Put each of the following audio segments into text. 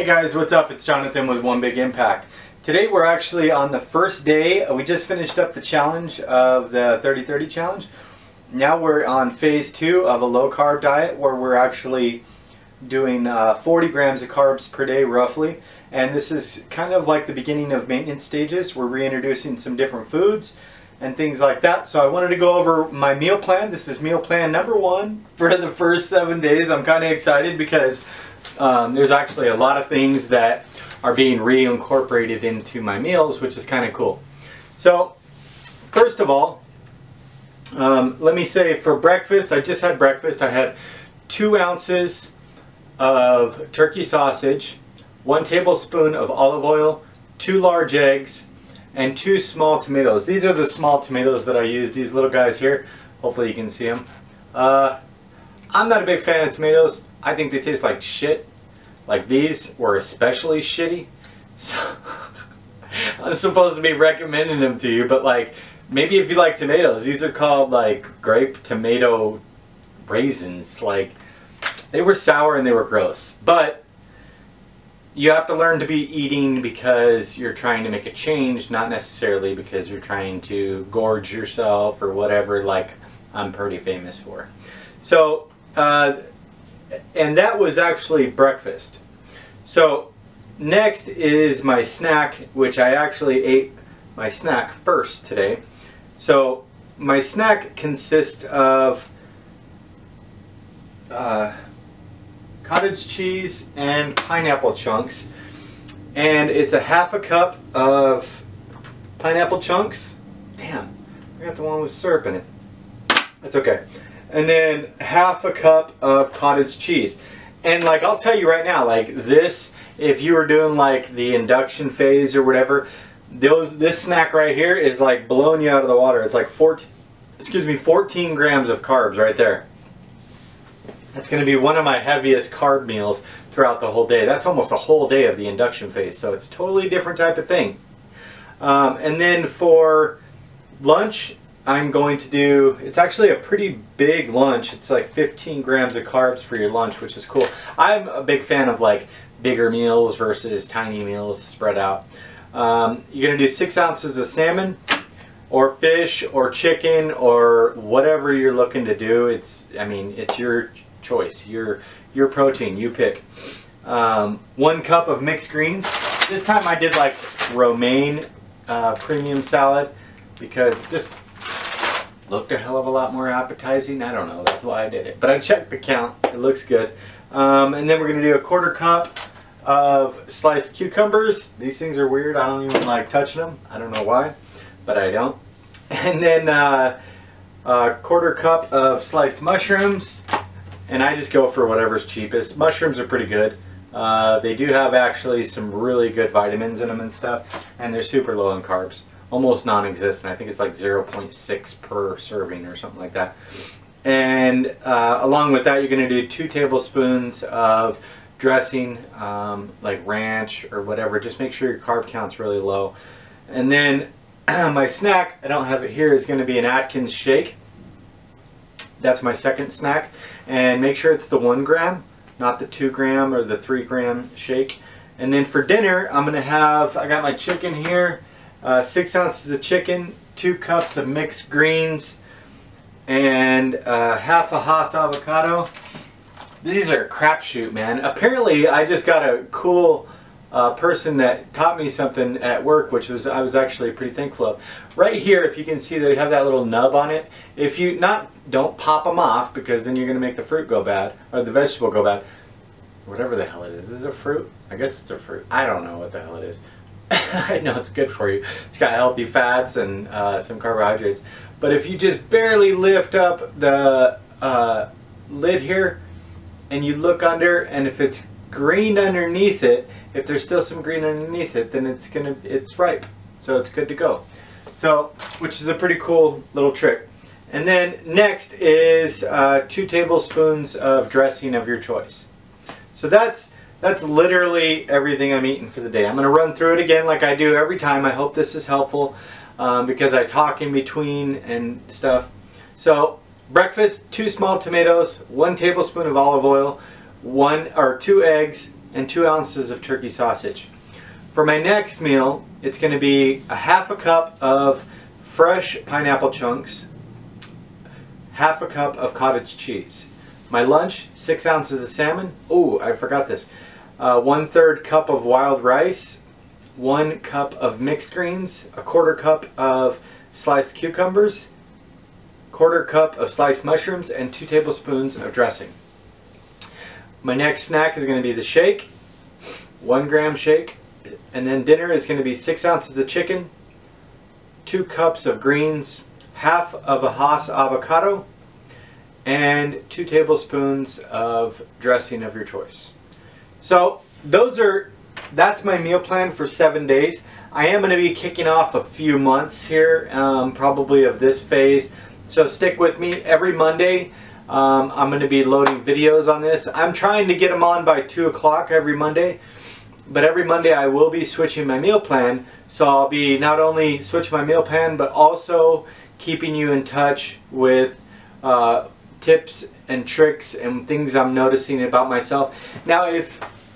Hey guys, what's up? It's Jonathan with One Big Impact. Today we're actually on the first day. We just finished up the challenge of the 30-30 challenge. Now we're on phase 2 of a low carb diet where we're actually doing 40 grams of carbs per day roughly. And this is kind of like the beginning of maintenance stages. We're reintroducing some different foods and things like that. So I wanted to go over my meal plan. This is meal plan number 1 for the first 7 days. I'm kind of excited because there's actually a lot of things that are being reincorporated into my meals, which is kind of cool. So first of all, let me say for breakfast, I just had breakfast. I had 2 ounces of turkey sausage, 1 tablespoon of olive oil, 2 large eggs, and 2 small tomatoes. These are the small tomatoes that I use, these little guys here. Hopefully you can see them. I'm not a big fan of tomatoes. I think they taste like shit. Like these were especially shitty. So I'm supposed to be recommending them to you, but like maybe if you like tomatoes, these are called like grape tomato raisins. Like they were sour and they were gross. But you have to learn to be eating because you're trying to make a change, not necessarily because you're trying to gorge yourself or whatever like I'm pretty famous for. So and that was actually breakfast. So next is my snack, which I actually ate my snack first today. So my snack consists of cottage cheese and pineapple chunks, and it's a half a cup of pineapple chunks. Damn, I got the one with syrup in it. That's okay. And then half a cup of cottage cheese. And like I'll tell you right now, like this, if you were doing like the induction phase or whatever, this snack right here is like blowing you out of the water. It's like 14 grams of carbs right there. That's going to be one of my heaviest carb meals throughout the whole day. That's almost a whole day of the induction phase, so it's a totally different type of thing. And then for lunch, I'm going to do, it's actually a pretty big lunch. It's like 15 grams of carbs for your lunch, which is cool. I'm a big fan of like bigger meals versus tiny meals spread out. You're going to do 6 ounces of salmon or fish or chicken or whatever you're looking to do. I mean, it's your choice, your protein, you pick. 1 cup of mixed greens. This time I did like romaine premium salad because it just looked a hell of a lot more appetizing. I don't know, that's why I did it. But I checked the count, it looks good. And then we're going to do a 1/4 cup of sliced cucumbers. These things are weird, I don't even like touching them. I don't know why, but I don't. And then a 1/4 cup of sliced mushrooms. And I just go for whatever's cheapest. Mushrooms are pretty good. They do have actually some really good vitamins in them and stuff. And they're super low in carbs. Almost non-existent. I think it's like 0.6 per serving or something like that. And along with that, you're going to do 2 tablespoons of dressing, like ranch or whatever. Just make sure your carb count's really low. And then my snack, I don't have it here, is going to be an Atkins shake. That's my second snack. And make sure it's the 1 gram, not the 2 gram or the 3 gram shake. And then for dinner, I'm going to have, I got my chicken here. 6 ounces of chicken, 2 cups of mixed greens, and half a Haas avocado. These are a crapshoot, man. Apparently, I just got a cool person that taught me something at work, which was I was actually pretty thankful of. Right here, if you can see, they have that little nub on it. If you don't pop them off because then you're going to make the fruit go bad or the vegetable go bad. Whatever the hell it is. Is it a fruit? I guess it's a fruit. I don't know what the hell it is. I know it's good for you. It's got healthy fats and some carbohydrates. But if you just barely lift up the lid here and you look under, and if it's green underneath it, if there's still some green underneath it, then it's ripe. So it's good to go. So, which is a pretty cool little trick. And then next is 2 tablespoons of dressing of your choice. So that's literally everything I'm eating for the day. I'm going to run through it again like I do every time. I hope this is helpful because I talk in between and stuff. So breakfast, 2 small tomatoes, 1 tablespoon of olive oil, 2 eggs, and 2 ounces of turkey sausage. For my next meal, it's going to be a half a cup of fresh pineapple chunks, half a cup of cottage cheese. My lunch, 6 ounces of salmon. Oh, I forgot this. 1/3 cup of wild rice, 1 cup of mixed greens, a 1/4 cup of sliced cucumbers, 1/4 cup of sliced mushrooms, and 2 tablespoons of dressing. My next snack is going to be the shake, 1 gram shake, and then dinner is going to be 6 ounces of chicken, 2 cups of greens, half of a Haas avocado, and 2 tablespoons of dressing of your choice. So that's my meal plan for 7 days. I am going to be kicking off a few months here, probably of this phase. So stick with me. Every Monday, I'm going to be loading videos on this. I'm trying to get them on by 2 o'clock every Monday. But every Monday I will be switching my meal plan. So I'll be not only switching my meal plan, but also keeping you in touch with tips and tricks and things I'm noticing about myself. Now,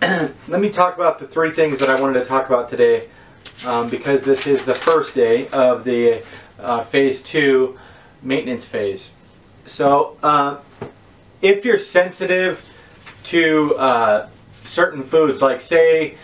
let me talk about the 3 things that I wanted to talk about today, because this is the first day of the phase 2 maintenance phase. So if you're sensitive to certain foods, like say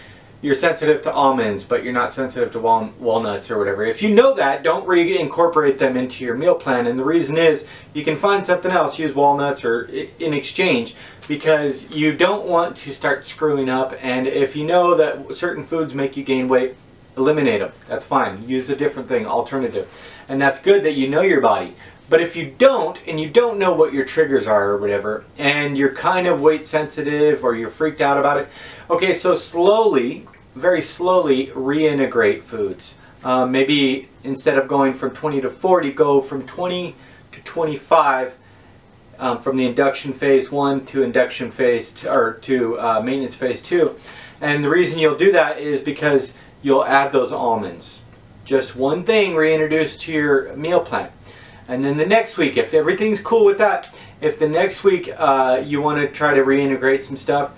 you're sensitive to almonds but you're not sensitive to walnuts or whatever, if you know that, don't reincorporate them into your meal plan. And the reason is you can find something else, use walnuts or in exchange, because you don't want to start screwing up. And if you know that certain foods make you gain weight, eliminate them. That's fine. Use a different thing, alternative. And that's good that you know your body. But if you don't, and you don't know what your triggers are or whatever, and you're kind of weight sensitive or you're freaked out about it, okay, so slowly, very slowly reintegrate foods. Maybe instead of going from 20 to 40, go from 20 to 25, from the induction phase 1 to induction phase 2, or to maintenance phase 2. And the reason you'll do that is because you'll add those almonds. Just one thing reintroduced to your meal plan. And then the next week, if everything's cool with that, if the next week you want to try to reintegrate some stuff,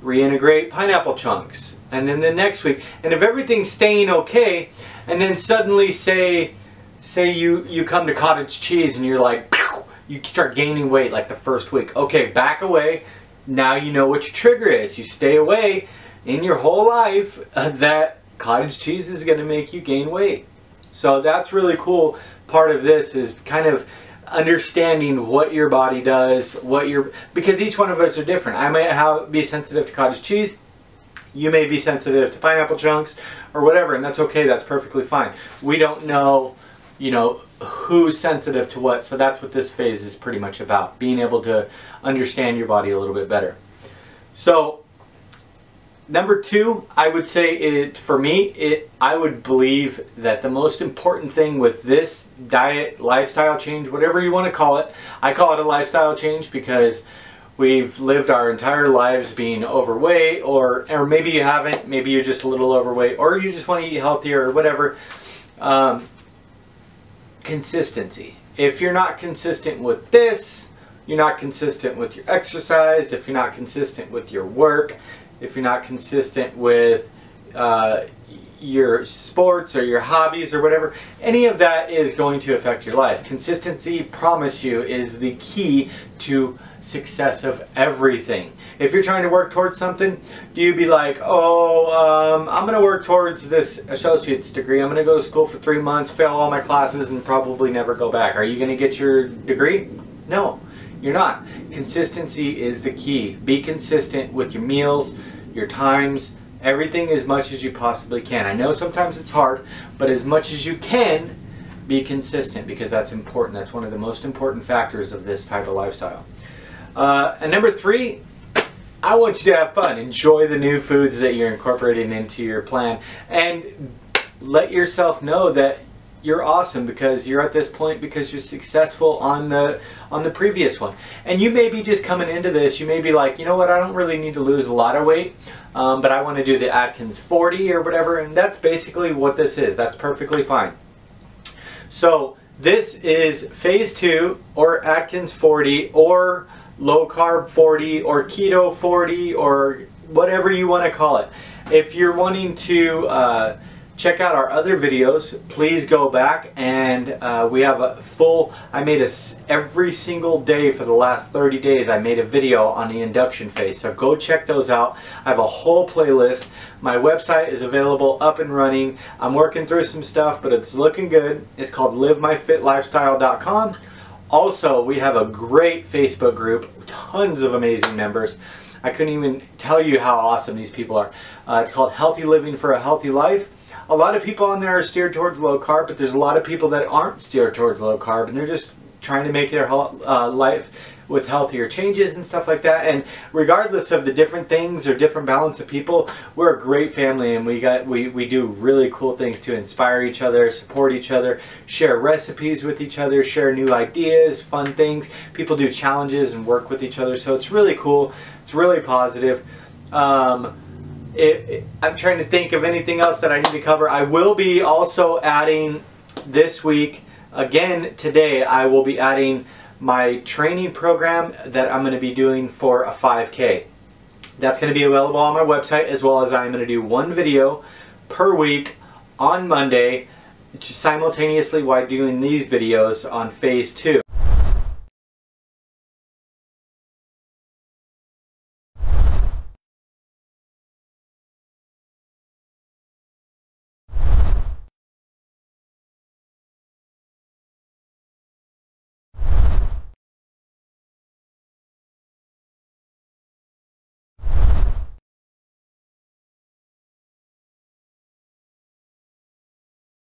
reintegrate pineapple chunks. And then the next week, and if everything's staying okay, and then suddenly say you come to cottage cheese and you're like, pew, you start gaining weight like the first week. Okay, back away. Now you know what your trigger is. You stay away in your whole life that cottage cheese is going to make you gain weight. So that's really cool. Part of this is kind of understanding what your body does, because each one of us are different. I might be sensitive to cottage cheese. You may be sensitive to pineapple chunks or whatever, and that's okay. That's perfectly fine. We don't know, who's sensitive to what. So that's what this phase is pretty much about, being able to understand your body a little bit better. So number 2, I would say I would believe that the most important thing with this diet, lifestyle change, whatever you want to call it, I call it a lifestyle change because we've lived our entire lives being overweight, or maybe you haven't, maybe you're just a little overweight, or you just want to eat healthier or whatever. Consistency. If you're not consistent with this, you're not consistent with your exercise, if you're not consistent with your work, if you're not consistent with your sports or your hobbies or whatever, any of that is going to affect your life. Consistency, promise you, is the key to success of everything. If you're trying to work towards something, do you be like, oh, I'm going to work towards this associate's degree. I'm going to go to school for 3 months, fail all my classes, and probably never go back. Are you going to get your degree? No, you're not. Consistency is the key. Be consistent with your meals, your times, everything as much as you possibly can. I know sometimes it's hard, but as much as you can, be consistent, because that's important. That's one of the most important factors of this type of lifestyle. And number 3, I want you to have fun. Enjoy the new foods that you're incorporating into your plan, and let yourself know that you're awesome because you're at this point because you're successful on the previous one. And you may be just coming into this, you may be like, you know what, I don't really need to lose a lot of weight, but I want to do the Atkins 40 or whatever, and that's basically what this is. That's perfectly fine. So this is phase 2, or Atkins 40, or low carb 40, or keto 40, or whatever you want to call it. If you're wanting to check out our other videos, please go back, and we have a full, every single day for the last 30 days I made a video on the induction phase, so go check those out. I have a whole playlist. My website is available, up and running. I'm working through some stuff, but it's looking good. It's called livemyfitlifestyle.com. Also, we have a great Facebook group, tons of amazing members. I couldn't even tell you how awesome these people are. It's called Healthy Living for a Healthy Life. A lot of people on there are steered towards low carb, but there's a lot of people that aren't steered towards low carb, and they're just trying to make their life with healthier changes and stuff like that. And regardless of the different things or different balance of people, we're a great family, and we do really cool things to inspire each other, support each other, share recipes with each other, share new ideas, fun things. People do challenges and work with each other, so it's really cool. It's really positive. I'm trying to think of anything else that I need to cover. I will be also adding this week, again today, I will be adding my training program that I'm going to be doing for a 5K. That's going to be available on my website, as well as I'm going to do one video per week on Monday, just simultaneously while doing these videos on phase 2.